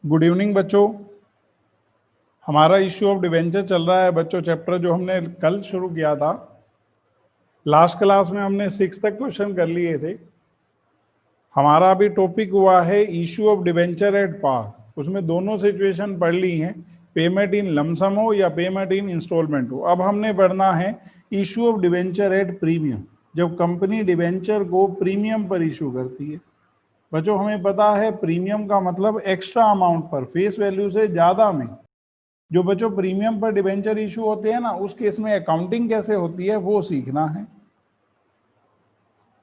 Good evening बच्चों। हमारा issue of debenture चल रहा है बच्चों, चैप्टर जो हमने कल शुरू किया था। लास्ट क्लास में हमने 6 तक क्वेश्चन कर लिए थे। हमारा अभी टॉपिक हुआ है issue of debenture at par. उसमें दोनों सिचुएशन पढ़ ली हैं, पेमेंट इन लमसम हो या पेमेंट इन इंस्टॉलमेंट हो। अब हमने पढ़ना है issue of debenture at premium, जब कंपनी डिवेंचर को प्रीमियम पर इशू करती है। बच्चों हमें पता है प्रीमियम का मतलब एक्स्ट्रा अमाउंट पर, फेस वैल्यू से ज्यादा में। जो बच्चों प्रीमियम पर डिवेंचर इशू होते हैं ना, उस केस में अकाउंटिंग कैसे होती है वो सीखना है।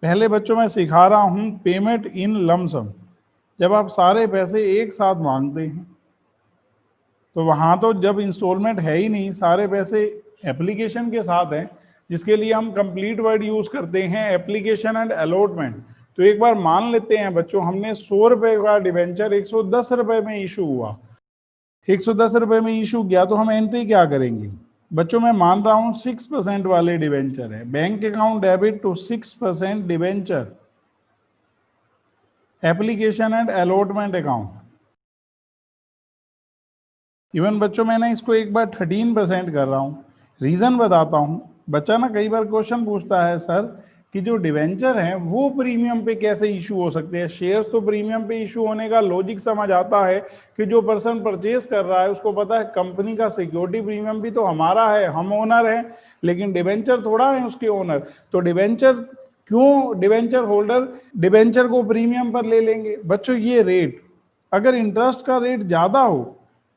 पहले बच्चों मैं सिखा रहा हूं पेमेंट इन लमसम। जब आप सारे पैसे एक साथ मांगते हैं तो वहां तो जब इंस्टॉलमेंट है ही नहीं, सारे पैसे एप्लीकेशन के साथ हैं, जिसके लिए हम कंप्लीट वर्ड यूज करते हैं एप्लीकेशन एंड अलॉटमेंट। तो एक बार मान लेते हैं बच्चों, हमने 100 रुपए का डिवेंचर 110 रुपए में इशू हुआ, 110 रुपए में इशू किया, तो हम एंट्री क्या करेंगे बच्चों? मैं मान रहा हूं 6% वाले डिवेंचर है, bank account debit to 6% debenture, application and allotment account. Even बच्चों मैंने इसको एक बार 13% कर रहा हूं। रीजन बताता हूं। बच्चा ना कई बार क्वेश्चन पूछता है सर कि जो डिवेंचर हैं वो प्रीमियम पे कैसे इशू हो सकते हैं? शेयर्स तो प्रीमियम पे इशू होने का लॉजिक समझ आता है कि जो पर्सन परचेज कर रहा है उसको पता है कंपनी का सिक्योरिटी प्रीमियम भी तो हमारा है, हम ओनर हैं, लेकिन डिवेंचर थोड़ा है उसके ओनर। तो डिवेंचर क्यों डिवेंचर होल्डर डिवेंचर को प्रीमियम पर ले लेंगे? बच्चों ये रेट, अगर इंटरेस्ट का रेट ज्यादा हो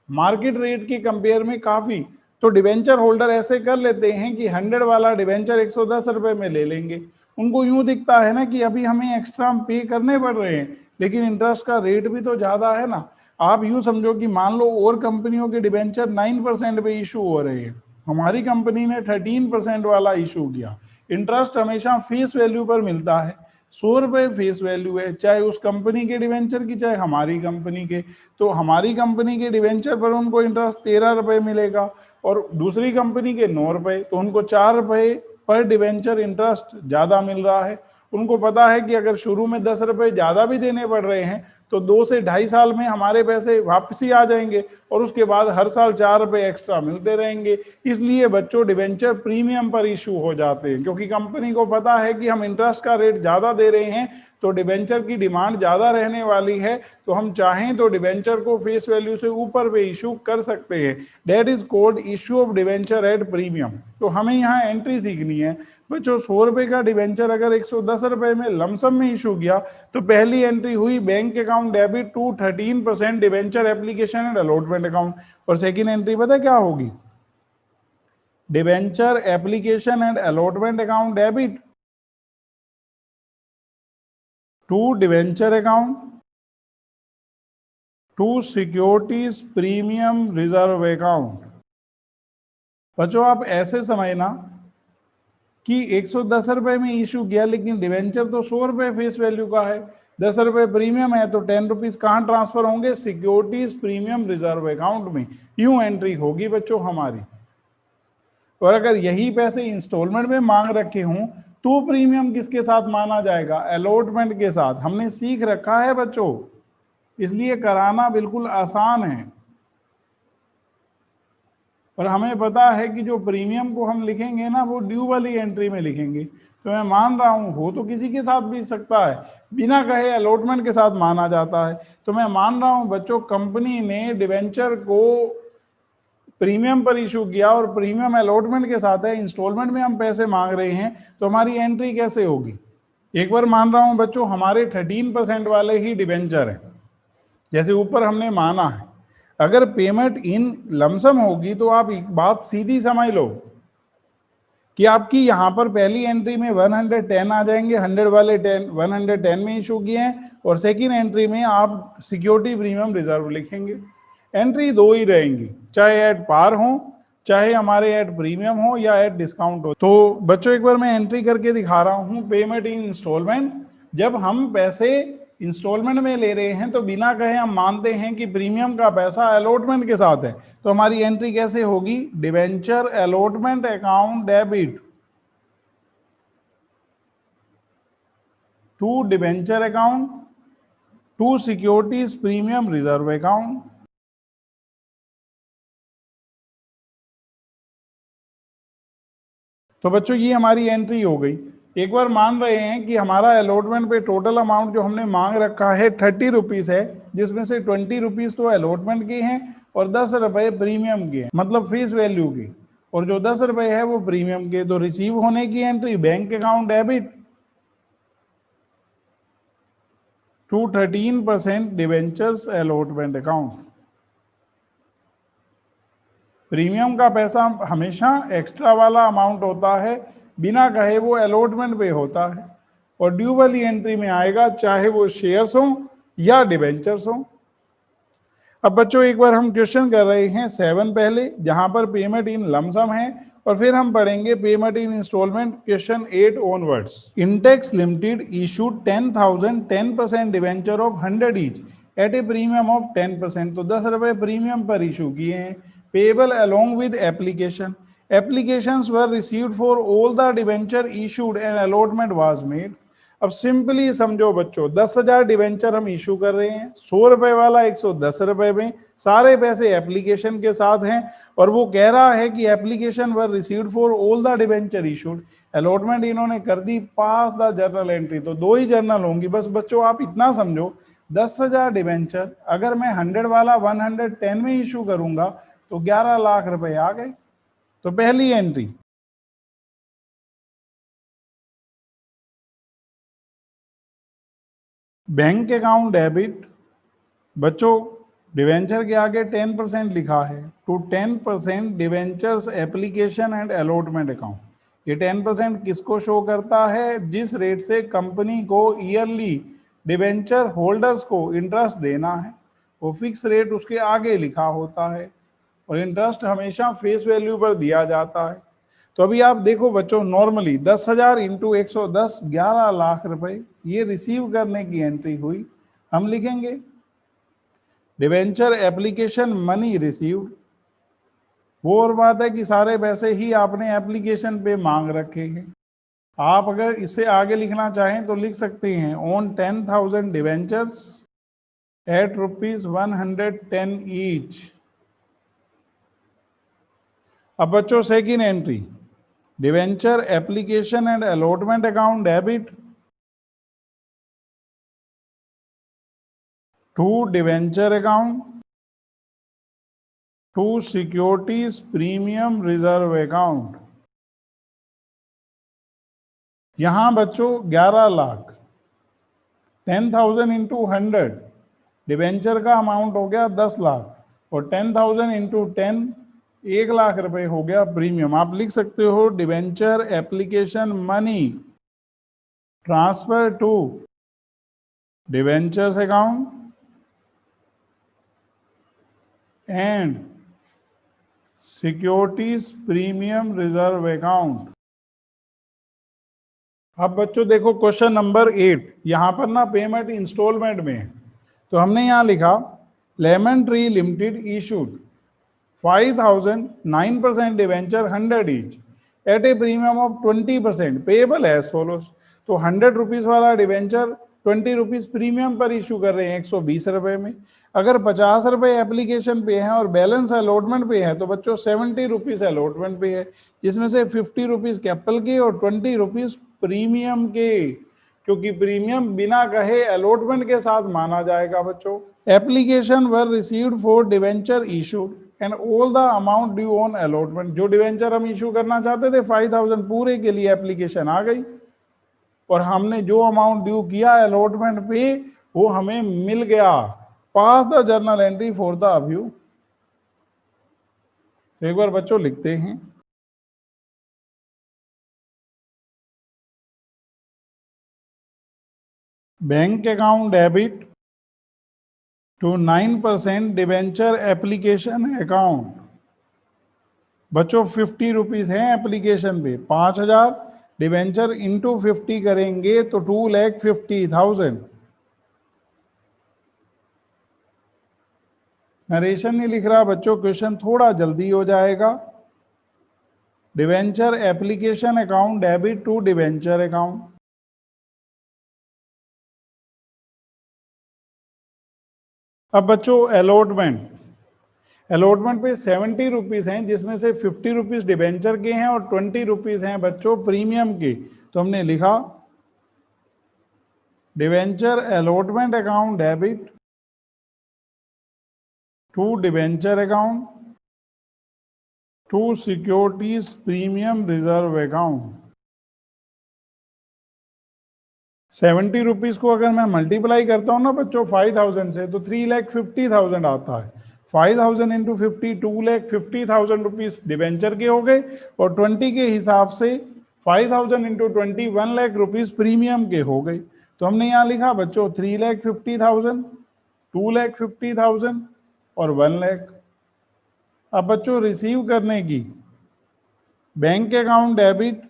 मार्केट रेट के कंपेयर में काफी, तो डिवेंचर होल्डर ऐसे कर लेते हैं कि 100 वाला डिवेंचर 110 रुपए में ले लेंगे। उनको यूं दिखता है ना कि अभी हमें एक्स्ट्रा पे करने पड़ रहे हैं, लेकिन इंटरेस्ट का रेट भी तो ज्यादा है ना। आप यूं समझो कि मान लो और कंपनियों के डिवेंचर 9% पे इशू हो रहे हैं, हमारी कंपनी ने 13% वाला इशू किया। इंटरेस्ट हमेशा फेस वैल्यू पर मिलता है, 100 रुपए फेस वैल्यू है, चाहे उस कंपनी के डिवेंचर की चाहे हमारी कंपनी के। तो हमारी कंपनी के डिवेंचर पर उनको इंटरेस्ट 13 रुपए मिलेगा और दूसरी कंपनी के 9 रुपए, तो उनको 4 रुपए पर डिवेंचर इंटरेस्ट ज्यादा मिल रहा है। उनको पता है कि अगर शुरू में 10 रुपए ज्यादा भी देने पड़ रहे हैं तो 2 से 2.5 साल में हमारे पैसे वापसी आ जाएंगे और उसके बाद हर साल 4 रुपए एक्स्ट्रा मिलते रहेंगे। इसलिए बच्चों डिवेंचर प्रीमियम पर इशू हो जाते हैं, क्योंकि कंपनी को पता है कि हम इंटरेस्ट का रेट ज्यादा दे रहे हैं तो डिवेंचर की डिमांड ज्यादा रहने वाली है, तो हम चाहें तो डिवेंचर को फेस वैल्यू से ऊपर पे इशू कर सकते हैं। That is called issue of debenture at premium. तो हमें यहाँ एंट्री सीखनी है बच्चों। 100 रुपए का डिवेंचर अगर 110 रुपए में लमसम में इशू किया तो पहली एंट्री हुई bank account debit to 13% debenture application and allotment account, और सेकेंड एंट्री पता क्या होगी? Debenture application and allotment account debit to debenture account to securities premium reserve account. बच्चों आप ऐसे समझना कि 110 रुपए में इशू किया, लेकिन डिवेंचर तो 100 रुपए फेस वैल्यू का है, 10 रुपए प्रीमियम है, तो 10 रुपीज कहां ट्रांसफर होंगे? सिक्योरिटीज प्रीमियम रिजर्व अकाउंट में। यूं एंट्री होगी बच्चों हमारी। और अगर यही पैसे इंस्टॉलमेंट में मांग रखे हों तो प्रीमियम किसके साथ माना जाएगा? अलॉटमेंट के साथ। हमने सीख रखा है बच्चों, इसलिए कराना बिल्कुल आसान है। और हमें पता है कि जो प्रीमियम को हम लिखेंगे ना वो ड्यू वाली एंट्री में लिखेंगे। तो मैं मान रहा हूं हो तो किसी के साथ भी सकता है, बिना कहे अलॉटमेंट के साथ माना जाता है। तो मैं मान रहा हूं बच्चों कंपनी ने डिवेंचर को प्रीमियम पर इशू किया और प्रीमियम अलॉटमेंट के साथ है, इंस्टॉलमेंट में हम पैसे मांग रहे हैं, तो हमारी एंट्री कैसे होगी? एक बार मान रहा हूं बच्चों हमारे 13% वाले ही डिवेंचर है, जैसे ऊपर हमने माना है। अगर पेमेंट इन लमसम होगी तो आप एक बात सीधी समझ लो कि आपकी यहां पर पहली एंट्री में 110 आ जाएंगे, 100 वाले 10 110 में इशू किए हैं, और सेकेंड एंट्री में आप सिक्योरिटी प्रीमियम रिजर्व लिखेंगे। एंट्री दो ही रहेंगी, चाहे एट पार हो चाहे हमारे एट प्रीमियम हो या एट डिस्काउंट हो। तो बच्चों एक बार मैं एंट्री करके दिखा रहा हूं पेमेंट इन इंस्टॉलमेंट। जब हम पैसे इंस्टॉलमेंट में ले रहे हैं तो बिना कहे हम मानते हैं कि प्रीमियम का पैसा अलॉटमेंट के साथ है, तो हमारी एंट्री कैसे होगी? Debenture allotment account debit to debenture account to securities premium reserve account. तो बच्चों ये हमारी एंट्री हो गई। एक बार मान रहे हैं कि हमारा अलॉटमेंट पे टोटल अमाउंट जो हमने मांग रखा है 30 रुपीज है, जिसमें से 20 रुपीज तो अलॉटमेंट के हैं और 10 रुपए प्रीमियम के हैं, मतलब फेस वैल्यू के, और जो 10 रुपए है वो प्रीमियम के। तो रिसीव होने की entry bank account debit to 13% debentures allotment account. Premium का पैसा हमेशा एक्स्ट्रा वाला अमाउंट होता है, बिना कहे वो अलॉटमेंट पे होता है और ड्यू वाली एंट्री में आएगा, चाहे वो शेयर्स हो या डिवेंचर्स हो। अब बच्चों एक बार हम क्वेश्चन कर रहे हैं 7 पहले, जहां पर पेमेंट इन लमसम है, और फिर हम पढ़ेंगे payment in installment question 8 onwards. Intex limited issued 10,000 10% debenture of 100 each at a premium of 10%। तो 10 रुपए प्रीमियम पर इशू किए हैं, payable along with application. Applications were received for all the debenture issued and allotment was made. अब simply समझो बच्चों, 10,000 debenture हम issue कर रहे हैं, 100 रुपए वाला 110 रुपए में, सारे पैसे एप्लीकेशन के साथ हैं, और वो कह रहा है कि application were received for all the debenture issued. Allotment इन्होंने कर दी, पास द जर्नल एंट्री। तो 2 ही जर्नल होंगी। बस बच्चों आप इतना समझो, 10,000 डिवेंचर अगर मैं 100 वाला 110 में इशू करूंगा तो 11 लाख रुपए आ गए। तो पहली एंट्री। बैंक अकाउंट डेबिट, बच्चों डिवेंचर के आगे 10% लिखा है, to 10% debentures application and allotment account. ये 10% किसको शो करता है? जिस रेट से कंपनी को ईयरली डिवेंचर होल्डर्स को इंटरेस्ट देना है, वो फिक्स रेट उसके आगे लिखा होता है, और इंटरेस्ट हमेशा फेस वैल्यू पर दिया जाता है। तो अभी आप देखो बच्चों, नॉर्मली 10,000 इंटू 110 11 लाख रुपए ये रिसीव करने की एंट्री हुई। हम लिखेंगे डिवेंचर एप्लीकेशन मनी रिसीव्ड। वो और बात है कि सारे पैसे ही आपने एप्लीकेशन पे मांग रखे हैं। आप अगर इससे आगे लिखना चाहें तो लिख सकते हैं ऑन 10,000 डिवेंचर्स एट ₹110 ईच। अब बच्चों second entry, debenture application and allotment account debit to debenture account to securities premium reserve account. यहां बच्चों 11 लाख, 10,000 इंटू 100 डिवेंचर का अमाउंट हो गया 10 लाख, और 10,000 इंटू 10 1 लाख रुपए हो गया प्रीमियम। आप लिख सकते हो debenture application money transfer to debentures account and securities premium reserve account. अब बच्चों देखो क्वेश्चन नंबर 8, यहां पर ना पेमेंट इंस्टॉलमेंट में है। तो हमने यहां लिखा lemon tree limited issued 5,000 9% debenture 100 each at a premium of 20% payable as follows. तो 100 रुपीज वाला डिवेंचर 20 रुपीज प्रीमियम पर इशू कर रहे हैं 120 रुपए में। अगर 50 रुपए एप्लीकेशन पे है और बैलेंस अलॉटमेंट पे है तो बच्चों 70 रुपीज अलॉटमेंट पे है, जिसमें से 50 रुपीज कैपिटल के और 20 रुपीज प्रीमियम के, क्योंकि प्रीमियम बिना कहे अलॉटमेंट के साथ माना जाएगा बच्चों। Application were received for debenture issued and all the amount due on allotment. जो डिवेंचर हम इशू करना चाहते थे 5,000 पूरे के लिए एप्लीकेशन आ गई, और हमने जो अमाउंट ड्यू किया अलॉटमेंट पे वो हमें मिल गया। Pass the journal entry for the above. एक बार बच्चों लिखते हैं bank account debit to 9% debenture application account. बच्चों 50 रुपीज है एप्लीकेशन पे, 5,000 डिवेंचर इंटू 50 करेंगे तो 2,50,000। नरेशन नहीं लिख रहा बच्चों, क्वेश्चन थोड़ा जल्दी हो जाएगा। Debenture application account debit to debenture account. अब बच्चों अलॉटमेंट, अलॉटमेंट पे 70 रुपीज हैं, जिसमें से 50 रुपीज डिबेंचर के हैं और 20 रुपीज हैं बच्चों प्रीमियम के। तो हमने लिखा debenture allotment account debit to debenture account to securities premium reserve account. 70 rupees को अगर मैं मल्टीप्लाई करता हूँ ना बच्चों 5000 से, तो 3,50,000 आता है। 5000 इंटू 50, 2,50,000 रुपीज डिबेंचर के हो गए, और 20 के हिसाब से 5000 इंटू 20 1,00,000 रुपीज प्रीमियम के हो गए। तो हमने यहाँ लिखा बच्चों 3,50,000, 2,50,000 और 1,00,000। अब बच्चों रिसीव करने की bank account debit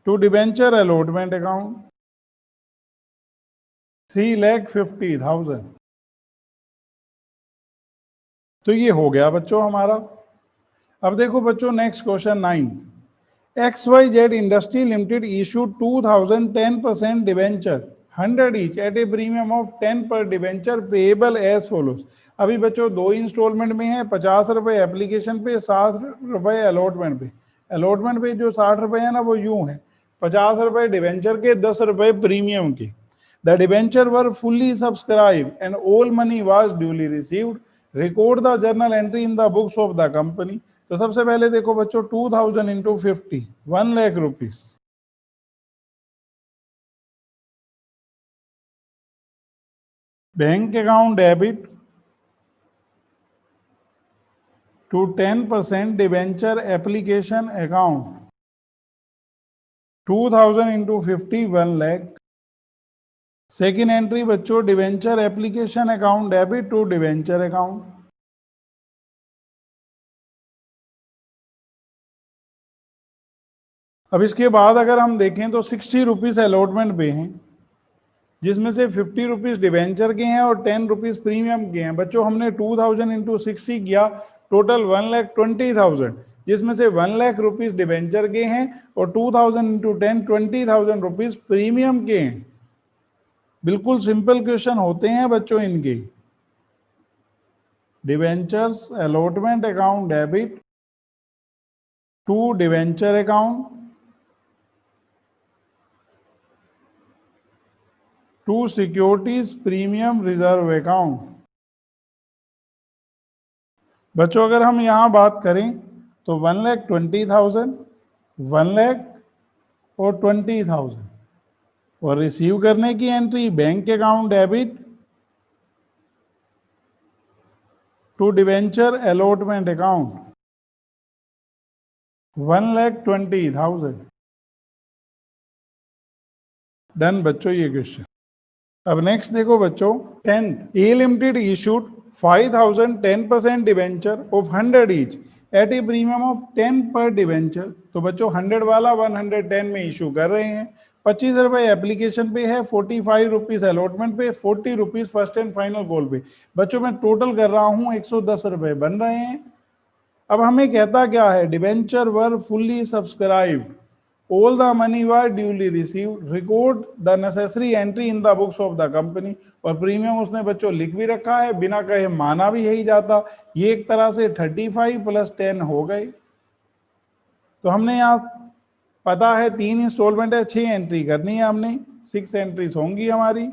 to debenture allotment account 3,50,000। तो ये हो गया बच्चों हमारा। अब देखो बच्चों next question 9th, XYZ industry limited issued 2000 10% debenture 100 each at a premium of 10 per debenture payable as follows. अभी बच्चों 2 इंस्टॉलमेंट में है, 50 रुपए एप्लीकेशन पे, 60 रुपए अलॉटमेंट पे। अलॉटमेंट पे जो 60 रुपए है ना वो यूं है, 50 रुपए डिवेंचर के, 10 रुपए प्रीमियम के। The debenture were fully subscribe and all money was duly received, record the journal entry in the books of the company. तो सबसे पहले देखो बच्चों 2000 into 50 1,00,000 rupees. Bank account debit to 10% debenture application account 2000 into 50 1,00,000। Second entry बच्चों debenture application account debit to debenture account. अब इसके बाद अगर हम देखें तो 60 रुपीज अलॉटमेंट पे हैं, जिसमें से 50 रुपीज डिवेंचर के हैं और 10 रुपीज प्रीमियम के हैं। बच्चों हमने 2000 इंटू 60 किया, टोटल 1,20,000, जिसमें से 1,00,000 रुपीज डिवेंचर के हैं और 2000 इंटू 10 20,000 रुपीज प्रीमियम के हैं। बिल्कुल सिंपल क्वेश्चन होते हैं बच्चों इनके। Debentures allotment account debit to debenture account to securities premium reserve account. बच्चों अगर हम यहां बात करें तो 1,20,000, 1,00,000 और 20,000, और रिसीव करने की entry bank account debit to debenture allotment account 1,20,000। Done बच्चों ये क्वेश्चन। अब नेक्स्ट देखो बच्चों 10th, A limited issued 5,000 10% debenture of 100 each at a premium of 10 per debenture. तो बच्चों 100 वाला 110 में इशू कर रहे हैं। 25 रुपए एप्लीकेशन पे है, 45 रुपीज अलॉटमेंट पे, 40 rupees first and final call पे। बच्चों मैं टोटल कर रहा हूं 110 रुपए बन रहे हैं। अब हमें कहता क्या है, debenture were fully subscribed, all the money were duly received, record the necessary entry in the books of the company। और प्रीमियम उसने बच्चों लिख भी रखा है, बिना कहे माना भी यही जाता। ये एक तरह से 35 प्लस 10 हो गए। तो हमने यहाँ पता है 3 इंस्टॉलमेंट है, 6 एंट्री करनी है हमने, 6 एंट्रीज होंगी हमारी।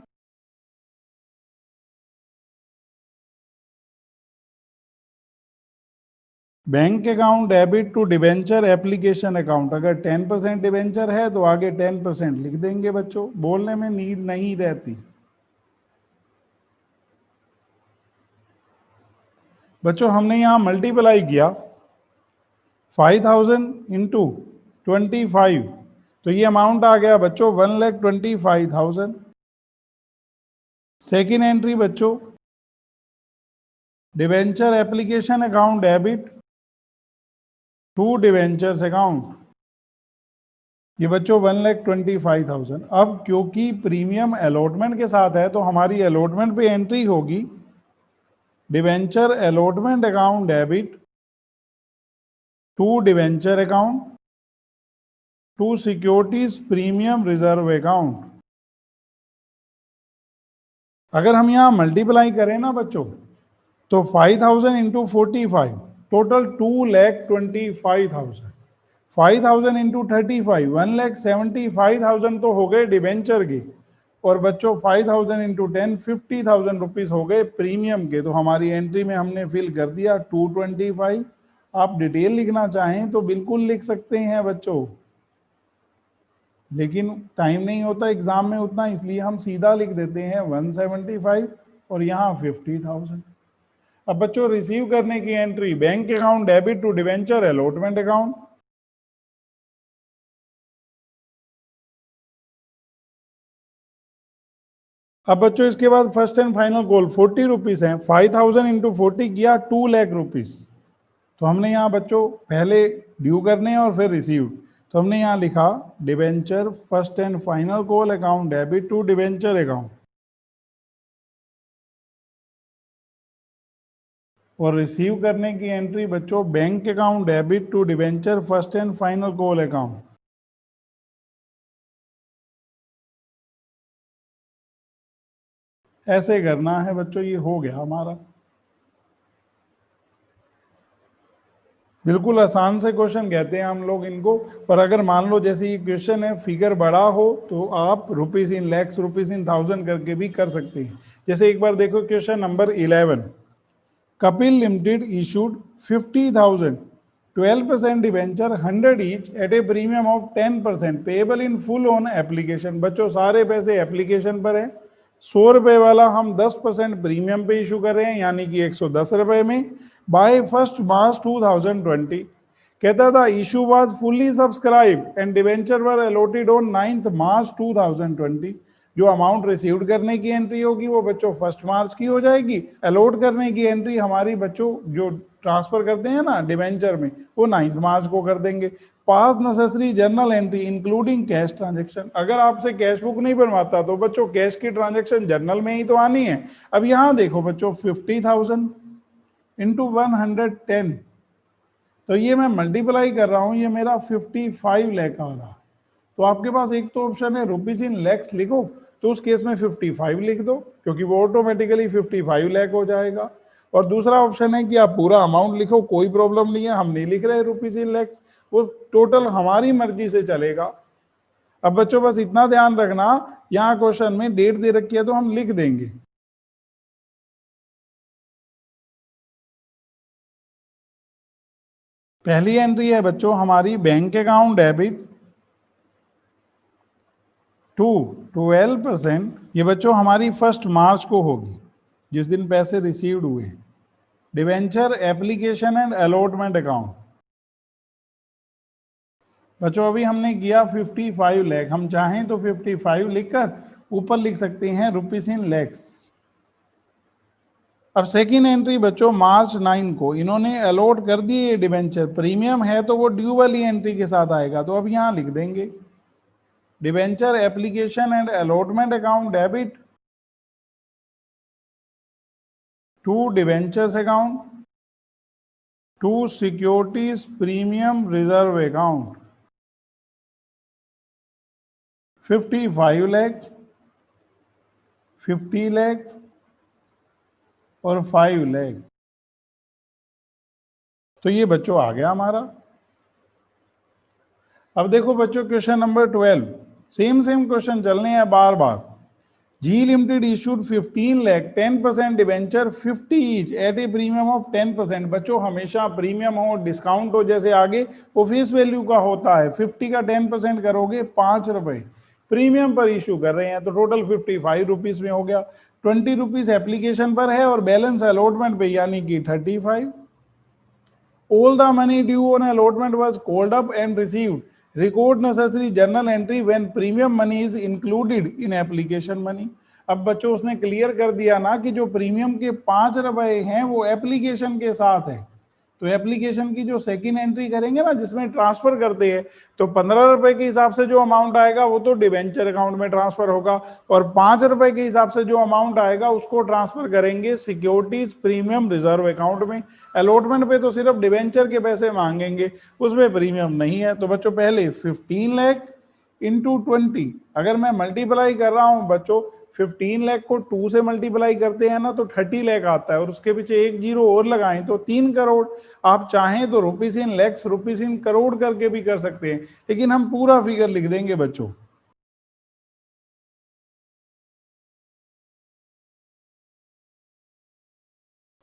Bank account debit to debenture application account, अगर 10% डिवेंचर है तो आगे 10% लिख देंगे बच्चों, बोलने में नीड नहीं रहती। बच्चों हमने यहां मल्टीप्लाई किया 5,000 इंटू 25, तो ये अमाउंट आ गया बच्चों 1,25,000। सेकेंड एंट्री बच्चों debenture application account debit to debentures account, ये बच्चों 1,25,000। अब क्योंकि प्रीमियम अलॉटमेंट के साथ है तो हमारी अलॉटमेंट पे एंट्री होगी debenture allotment account debit to debenture account to securities premium reserve account. अगर हम यहां मल्टीप्लाई करें ना बच्चों तो 5,000 इंटू 45 टोटल 2,25,000। 5,000 इंटू 35 1,75,000 तो हो गए डिवेंचर के, और बच्चों 5,000 इंटू 10 50,000 रुपीज हो गए प्रीमियम के। तो हमारी एंट्री में हमने फिल कर दिया 225। आप डिटेल लिखना चाहें तो बिल्कुल लिख सकते हैं बच्चों, लेकिन टाइम नहीं होता एग्जाम में उतना, इसलिए हम सीधा लिख देते हैं 175 और यहाँ 50,000। अब बच्चों रिसीव करने की entry bank account debit to debenture allotment account. अब बच्चों इसके बाद first and final call 40 rupees है, 5,000 इंटू 40 किया 2 लाख रुपीज। तो हमने यहाँ बच्चों पहले ड्यू करने हैं और फिर रिसीव, तो हमने यहाँ लिखा debenture first and final call account debit to debenture account, और रिसीव करने की एंट्री बच्चों bank account debit to debenture first and final call account. ऐसे करना है बच्चों, ये हो गया हमारा। बिल्कुल आसान से क्वेश्चन कहते हैं हम लोग इनको। पर अगर मान लो जैसे ये क्वेश्चन है फिगर बड़ा हो तो आप rupees in lakhs rupees in thousand करके भी कर सकते हैं। जैसे एक बार देखो question number 11, Kapil limited issued 50,000 12% debenture 100 each at a premium of 10% payable in full on application. बच्चों सारे पैसे एप्लीकेशन पर है, 100 रुपए वाला हम 10% प्रीमियम पे इशू कर रहे हैं, यानी कि 110 रुपए में बाय 1 मार्च 2020। कहता था issue was fully subscribe and debenture were allotted on 9 मार्च 2020। जो अमाउंट रिसीव्ड करने की एंट्री होगी वो बच्चों 1 मार्च की हो जाएगी, अलॉट करने की एंट्री हमारी बच्चों जो ट्रांसफर करते हैं ना डिवेंचर में वो 9 मार्च को कर देंगे। पास necessary journal entry including cash transaction. अगर आपसे कैश बुक नहीं बनवाता तो बच्चों कैश की ट्रांजैक्शन जर्नल में ही तो आनी है। अब यहाँ देखो बच्चों 50,000 इंटू 110, तो ये मैं मल्टीप्लाई कर रहा हूँ, ये मेरा 55 लाख आ रहा। तो आपके पास एक तो ऑप्शन है रुपीज इन लैक्स लिखो, तो उस केस में 55 लिख दो क्योंकि वो ऑटोमेटिकली 55 लाख हो जाएगा। और दूसरा ऑप्शन है कि आप पूरा अमाउंट लिखो, कोई प्रॉब्लम नहीं है, हम नहीं लिख रहे रुपीज इन लैक्स, वो टोटल हमारी मर्जी से चलेगा। अब बच्चों बस इतना ध्यान रखना, यहाँ क्वेश्चन में डेट दे रखी है तो हम लिख देंगे। पहली एंट्री है बच्चों हमारी बैंक अकाउंट डेबिट टू 12%, ये बच्चों हमारी 1 मार्च को होगी जिस दिन पैसे रिसीव्ड हुए। Debenture application and allotment account बच्चों अभी हमने किया 55 लाख, हम चाहें तो 55 लिखकर ऊपर लिख सकते हैं रुपीज इन लैक्स। अब सेकेंड एंट्री बच्चों मार्च 9 को इन्होंने अलॉट कर दिए डिवेंचर, प्रीमियम है तो वो ड्यू वाली एंट्री के साथ आएगा, तो अब यहां लिख देंगे debenture application and allotment account debit to debentures account to securities premium reserve account 55 lakh 50 lakh और 5 लाख। तो ये बच्चों आ गया हमारा। अब देखो बच्चों क्वेश्चन नंबर 12, सेम क्वेश्चन चलने हैं बार बार। G limited issued 15 lakh 10% debenture 50 each at a premium of 10%। बच्चों हमेशा प्रीमियम हो डिस्काउंट हो जैसे आगे वो फेस वैल्यू का होता है, 50 का 10% करोगे 5 रुपए प्रीमियम पर इशू कर रहे हैं, तो टोटल 55 रुपीज में हो गया। 20 रुपीज एप्लीकेशन पर है और बैलेंस अलॉटमेंट पे यानी कि 35। All the money due on allotment was called up and received. Record necessary journal entry when premium money is included in application money. अब बच्चों उसने क्लियर कर दिया ना कि जो प्रीमियम के 5 रुपए हैं वो एप्लीकेशन के साथ है, तो एप्लीकेशन की जो सेकंड एंट्री करेंगे ना जिसमें ट्रांसफर करते हैं, तो 15 रुपए के हिसाब से जो अमाउंट आएगा वो तो डिवेंचर अकाउंट में ट्रांसफर होगा, और 5 रुपए के हिसाब से जो अमाउंट आएगा उसको ट्रांसफर करेंगे सिक्योरिटीज प्रीमियम रिजर्व अकाउंट में। अलॉटमेंट पे तो सिर्फ डिवेंचर के पैसे मांगेंगे, उसमें प्रीमियम नहीं है। तो बच्चों पहले 15 लाख इंटू 20, अगर मैं मल्टीप्लाई कर रहा हूं बच्चों 15 लाख को 2 से मल्टीप्लाई करते हैं ना तो 30 लाख आता है, और उसके पीछे एक जीरो और लगाएं तो 3 करोड़। आप चाहें तो rupees in lakhs, rupees in crore करके भी कर सकते हैं, लेकिन हम पूरा फिगर लिख देंगे बच्चों।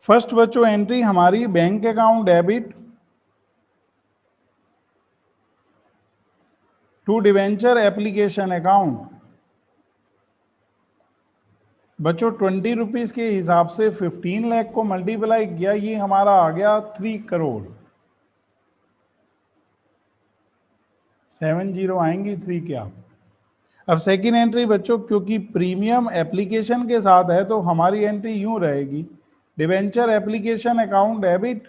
फर्स्ट बच्चों एंट्री हमारी bank account debit to debenture application account. बच्चों 20 रुपीज के हिसाब से 15 लाख को मल्टीप्लाई किया, ये हमारा आ गया 3 करोड़। 7 जीरो आएंगी, 3 क्या। अब सेकेंड एंट्री बच्चों, क्योंकि प्रीमियम एप्लीकेशन के साथ है तो हमारी एंट्री यूं रहेगी, debenture application account debit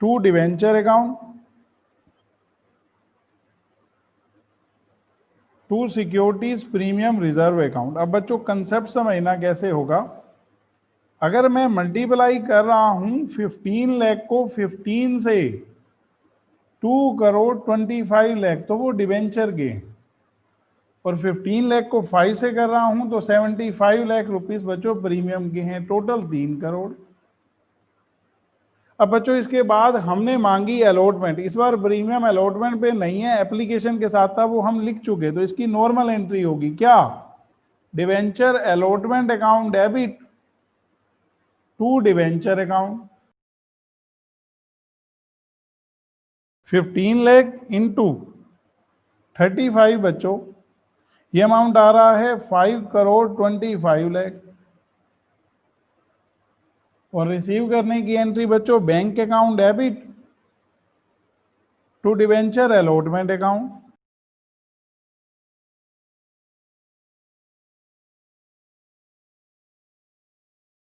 to debenture account to securities premium reserve account. अब बच्चों कंसेप्ट समझना कैसे होगा। अगर मैं मल्टीप्लाई कर रहा हूं 15 लाख को 15 से 2 करोड़ 25 लाख, तो वो डिवेंचर के, और 15 लाख को 5 से कर रहा हूं तो 75 लाख रुपीस बच्चों प्रीमियम के हैं, टोटल 3 करोड़। अब बच्चों इसके बाद हमने मांगी अलॉटमेंट, इस बार प्रीमियम अलॉटमेंट पे नहीं है, एप्लीकेशन के साथ था, वो हम लिख चुके, तो इसकी नॉर्मल एंट्री होगी क्या, debenture allotment account debit to debenture account. 15 lakh into 35 बच्चों, ये अमाउंट आ रहा है 5 करोड़ 25 लाख। और रिसीव करने की एंट्री बच्चों bank account debit to debenture allotment account.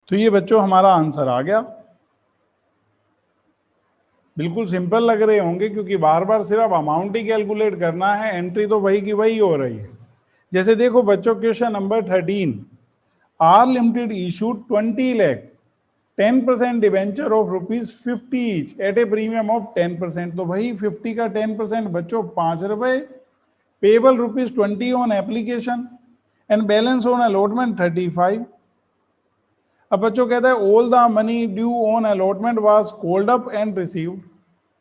तो ये बच्चों हमारा आंसर आ गया। बिल्कुल सिंपल लग रहे होंगे, क्योंकि बार बार सिर्फ अमाउंट ही कैलकुलेट करना है, एंट्री तो वही की वही हो रही है। जैसे देखो बच्चों question number 13, R limited issued 20 lakh 10% debenture of ₹50 each at a premium of 10%। तो वही 50 का 10% बच्चों 5 रुपए, payable ₹20 on application and balance on allotment 35। अब बच्चों कहता है all the money due on allotment was called up and received,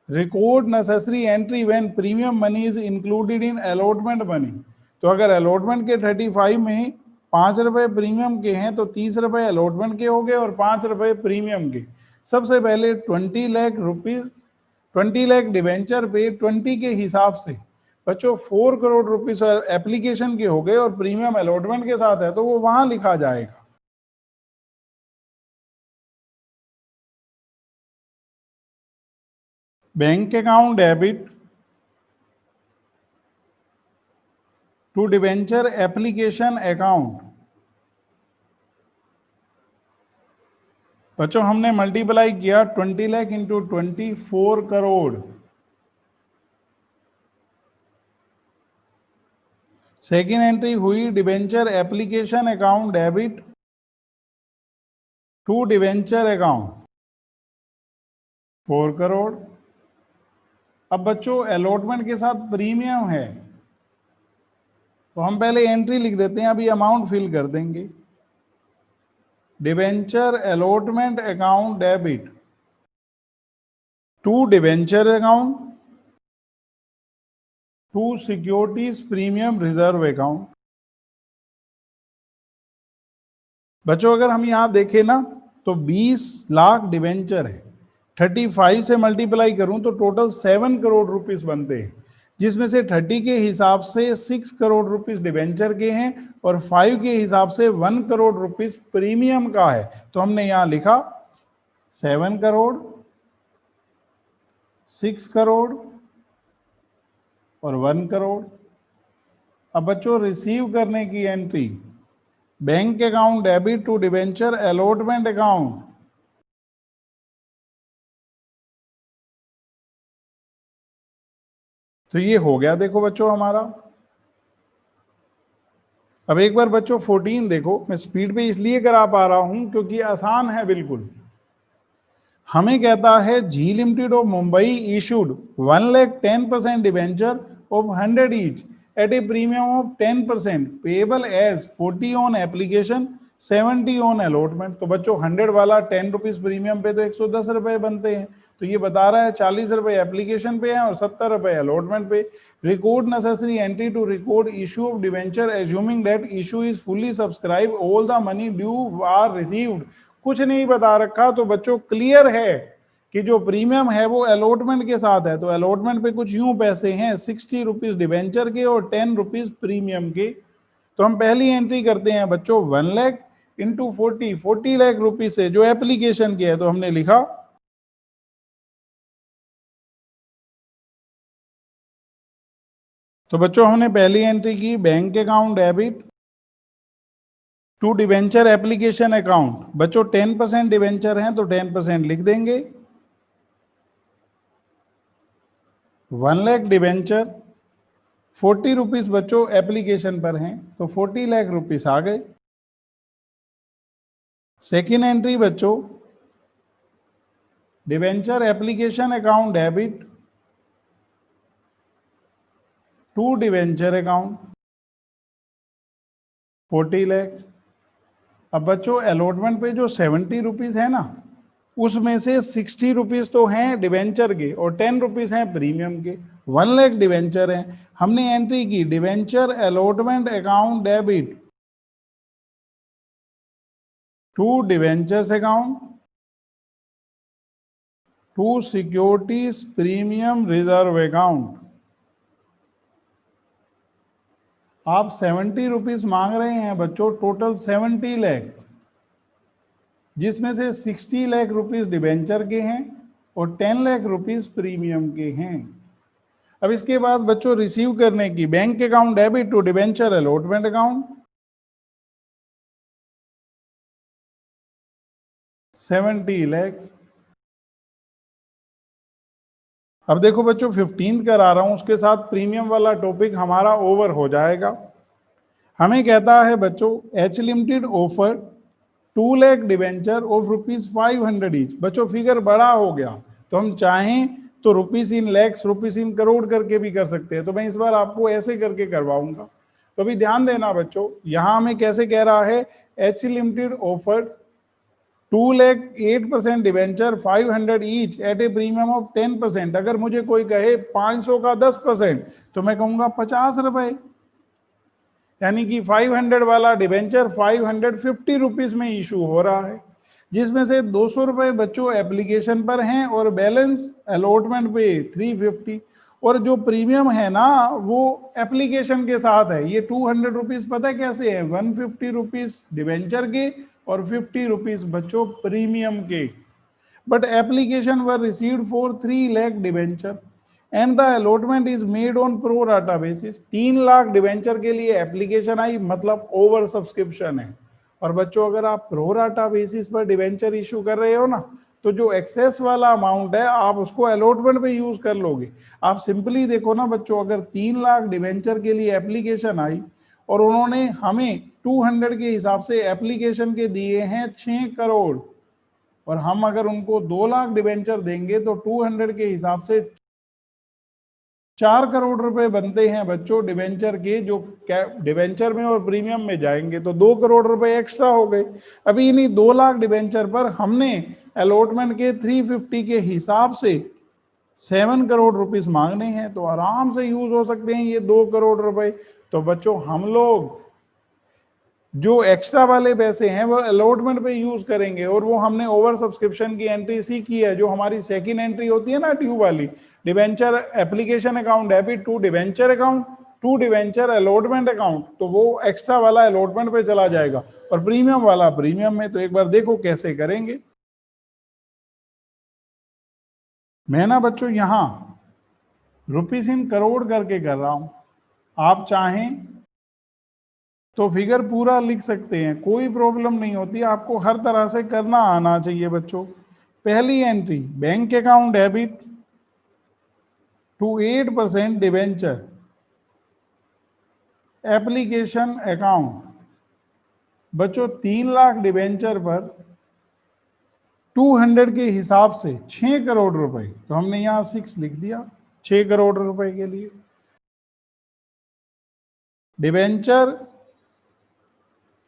record necessary entry when premium money is included in allotment money. तो अगर अलॉटमेंट के 35 में 5 रुपए प्रीमियम के हैं तो 30 रुपए अलॉटमेंट के हो गए और 5 रुपए प्रीमियम के। सबसे पहले 20 लाख रुपीज, 20 लाख डिवेंचर पे 20 के हिसाब से बच्चों 4 करोड़ रुपीज एप्लीकेशन के हो गए, और प्रीमियम अलॉटमेंट के साथ है तो वो वहां लिखा जाएगा। Bank account debit to debenture application account. बच्चों हमने मल्टीप्लाई किया 20 lakh into 24 crore. Second entry हुई debenture application account debit to debenture account 4 crore. अब बच्चों अलॉटमेंट के साथ प्रीमियम है तो हम पहले एंट्री लिख देते हैं, अभी अमाउंट फिल कर देंगे। Debenture allotment account debit to debenture account to securities premium reserve account. बच्चों अगर हम यहां देखें ना तो 20 लाख डिवेंचर है, 35 से मल्टीप्लाई करूं तो टोटल 7 करोड़ रुपीस बनते हैं, जिसमें से 30 के हिसाब से 6 करोड़ रुपीस डिवेंचर के हैं और 5 के हिसाब से 1 करोड़ रुपीस प्रीमियम का है। तो हमने यहां लिखा 7 करोड़, 6 करोड़ और 1 करोड़। अब बच्चों रिसीव करने की entry bank account debit to debenture allotment account. तो ये हो गया देखो बच्चों हमारा। अब एक बार बच्चों 14 देखो, मैं स्पीड पे इसलिए करा पा रहा हूं क्योंकि आसान है बिल्कुल। हमें कहता है G limited of Mumbai issued 1 lakh 10% debenture of 100 each at a premium of 10%, payable as 40 on application, 70 on allotment. तो बच्चों 100 वाला 10 रुपीज प्रीमियम पे तो 110 रुपए बनते हैं, तो ये बता रहा है 40 रुपए एप्लीकेशन पे है और 70 रुपए अलॉटमेंट पे। Record necessary entry to record issue of debenture assuming that issue is fully subscribe, all the money due are received. कुछ नहीं बता रखा, तो बच्चों क्लियर है कि जो प्रीमियम है वो अलॉटमेंट के साथ है। तो अलॉटमेंट पे कुछ यूं पैसे हैं 60 रुपीज डिवेंचर के और 10 रुपीज प्रीमियम के। तो हम पहली एंट्री करते हैं बच्चों 1 लाख इंटू 40 लाख रुपीज से जो एप्लीकेशन के है, तो हमने लिखा तो बच्चों हमने पहली एंट्री की bank account debit to debenture application account. बच्चों 10% डिवेंचर हैं तो 10% लिख देंगे। 1 लाख डिवेंचर, 40 रुपीज बच्चों एप्लीकेशन पर हैं तो 40 लाख रुपीज आ गए। सेकेंड एंट्री बच्चों debenture application account debit to debenture account 40 lakh. अब बच्चों अलॉटमेंट पे जो 70 रुपीज है ना, उसमें से 60 रुपीज तो हैं डिवेंचर के और 10 रुपीज हैं प्रीमियम के। 1 लाख डिवेंचर हैं, हमने एंट्री की debenture allotment account debit to debentures account to securities premium reserve account. आप 70 रुपीज मांग रहे हैं बच्चों, टोटल 70 लाख, जिसमें से 60 लाख रुपीस डिवेंचर के हैं और 10 लाख रुपीस प्रीमियम के हैं। अब इसके बाद बच्चों रिसीव करने की bank account debit to debenture allotment account 70 lakh. अब देखो बच्चों 15 करा रहा हूं, उसके साथ प्रीमियम वाला टॉपिक हमारा ओवर हो जाएगा। हमें कहता है बच्चों H limited offer 2 lakh debenture of ₹500 each. बच्चों फिगर बड़ा हो गया, तो हम चाहें तो rupees in lakhs, rupees in crore करके भी कर सकते हैं। तो मैं इस बार आपको ऐसे करके करवाऊंगा, तो अभी ध्यान देना बच्चों। यहां हमें कैसे कह रहा है, H limited offer 2 lakh 8% debenture 500 each at a premium of 10%। अगर मुझे कोई कहे 500 का 10%, तो मैं कहूंगा 50 रुपए, यानी कि 500 वाला डिवेंचर 550 रुपीज में इशू हो रहा है, जिसमें से 200 रुपए बच्चों एप्लीकेशन पर हैं और बैलेंस अलॉटमेंट पे 350। और जो प्रीमियम है ना वो एप्लीकेशन के साथ है। ये 200 रुपीज पता है कैसे है, 150 रुपीज डिवेंचर के और 50 रुपीज बच्चों प्रीमियम के। But application were received for 3 lakh debenture and the allotment is made on pro rata basis. 3 lakh debenture के लिए एप्लीकेशन आई, मतलब ओवर सब्सक्रिप्शन है। और बच्चों अगर आप प्रो राटा बेसिस पर डिवेंचर इशू कर रहे हो ना, तो जो एक्सेस वाला अमाउंट है आप उसको अलॉटमेंट पे यूज कर लोगे। आप सिंपली देखो ना बच्चों, अगर 3 लाख डिवेंचर के लिए एप्लीकेशन आई और उन्होंने हमें 200 के हिसाब से एप्लीकेशन के दिए हैं 6 करोड़, और हम अगर उनको 2 लाख डिवेंचर देंगे तो 200 के हिसाब से 4 करोड़ रुपए बनते हैं बच्चों डिवेंचर के, जो डिवेंचर में और प्रीमियम में जाएंगे तो 2 करोड़ रुपए एक्स्ट्रा हो गए। अभी इन्हीं 2 लाख डिवेंचर पर हमने अलॉटमेंट के 350 के हिसाब से 7 करोड़ रुपीस मांगने हैं, तो आराम से यूज हो सकते हैं ये 2 करोड़ रुपए। तो बच्चों हम लोग जो एक्स्ट्रा वाले पैसे हैं वो अलॉटमेंट पे यूज करेंगे, और वो हमने ओवर सब्सक्रिप्शन की एंट्री सीखी है, जो हमारी सेकंड एंट्री होती है ना ड्यू वाली, debenture application account debit to debenture account to debenture allotment account. तो वो एक्स्ट्रा वाला अलॉटमेंट पे चला जाएगा और प्रीमियम वाला प्रीमियम में। तो एक बार देखो कैसे करेंगे। मैं ना बच्चों यहां रुपीस इन करोड़ करके कर रहा हूं, आप चाहें तो फिगर पूरा लिख सकते हैं, कोई प्रॉब्लम नहीं होती। आपको हर तरह से करना आना चाहिए बच्चों। पहली entry bank account debit to 8% debenture application account. बच्चों 3 लाख डिवेंचर पर 200 के हिसाब से 6 करोड़ रुपए, तो हमने यहां 6 लिख दिया 6 करोड़ रुपए के लिए। Debenture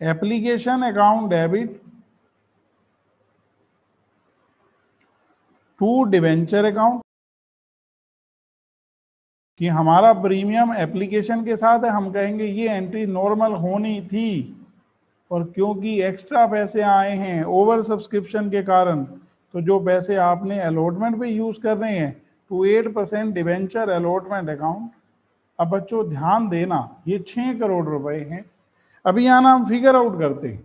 application account debit to debenture account, कि हमारा प्रीमियम एप्लीकेशन के साथ है, हम कहेंगे ये एंट्री नॉर्मल होनी थी, और क्योंकि एक्स्ट्रा पैसे आए हैं ओवर सब्सक्रिप्शन के कारण, तो जो पैसे आपने अलॉटमेंट पे यूज कर रहे हैं टू 8% डिवेंचर अलॉटमेंट अकाउंट। अब बच्चों ध्यान देना, ये 6 करोड़ रुपए हैं। अभी यहाँ ना हम फिगर आउट करते हैं।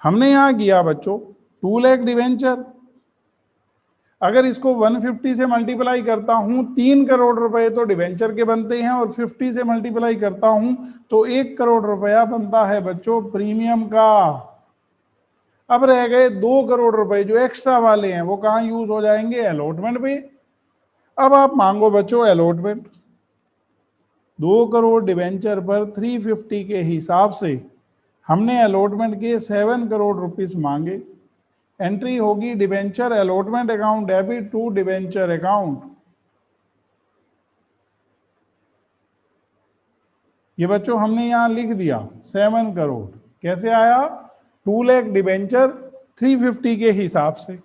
हमने यहाँ किया बच्चों 2 लाख डिवेंचर, अगर इसको 150 से मल्टीप्लाई करता हूं 3 करोड़ रुपए तो डिवेंचर के बनते हैं, और 50 से मल्टीप्लाई करता हूं तो 1 करोड़ रुपया बनता है बच्चों प्रीमियम का। अब रह गए 2 करोड़ रुपए जो एक्स्ट्रा वाले हैं, वो कहां यूज हो जाएंगे? अलॉटमेंट पे। अब आप मांगो बच्चों अलॉटमेंट। 2 करोड़ डिवेंचर पर 350 के हिसाब से हमने अलॉटमेंट के 7 करोड़ रुपीस मांगे। एंट्री होगी debenture allotment account debit to debenture account. ये बच्चों हमने यहां लिख दिया 7 करोड़। कैसे आया? 2 लाख डिवेंचर 350 के हिसाब से।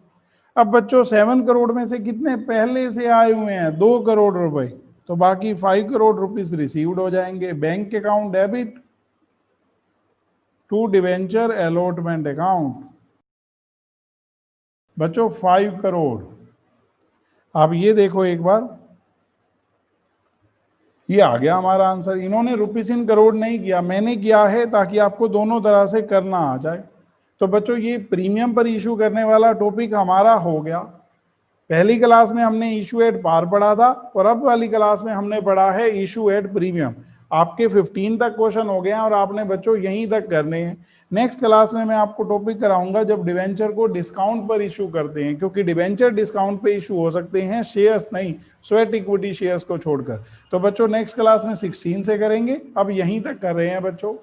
अब बच्चों 7 करोड़ में से कितने पहले से आए हुए हैं? 2 करोड़ रुपए, तो बाकी 5 करोड़ रुपीस रिसीव्ड हो जाएंगे bank account debit to debenture allotment account. बच्चों 5 करोड़। आप ये देखो एक बार, ये आ गया हमारा आंसर। इन्होंने रुपीस इन करोड़ नहीं किया, मैंने किया है ताकि आपको दोनों तरह से करना आ जाए। तो बच्चों ये प्रीमियम पर इशू करने वाला टॉपिक हमारा हो गया। पहली क्लास में हमने इशू एट पार पढ़ा था, और अब वाली क्लास में हमने पढ़ा है इशू एट प्रीमियम। आपके 15 तक क्वेश्चन हो गए हैं, और आपने बच्चों यहीं तक करने हैं। नेक्स्ट क्लास में मैं आपको टॉपिक कराऊंगा जब डिवेंचर को डिस्काउंट पर इशू करते हैं, क्योंकि डिवेंचर डिस्काउंट पे इशू हो सकते हैं, शेयर्स नहीं, स्वेट इक्विटी शेयर्स को छोड़कर। तो बच्चों नेक्स्ट क्लास में 16 से करेंगे, अब यहीं तक कर रहे हैं बच्चों।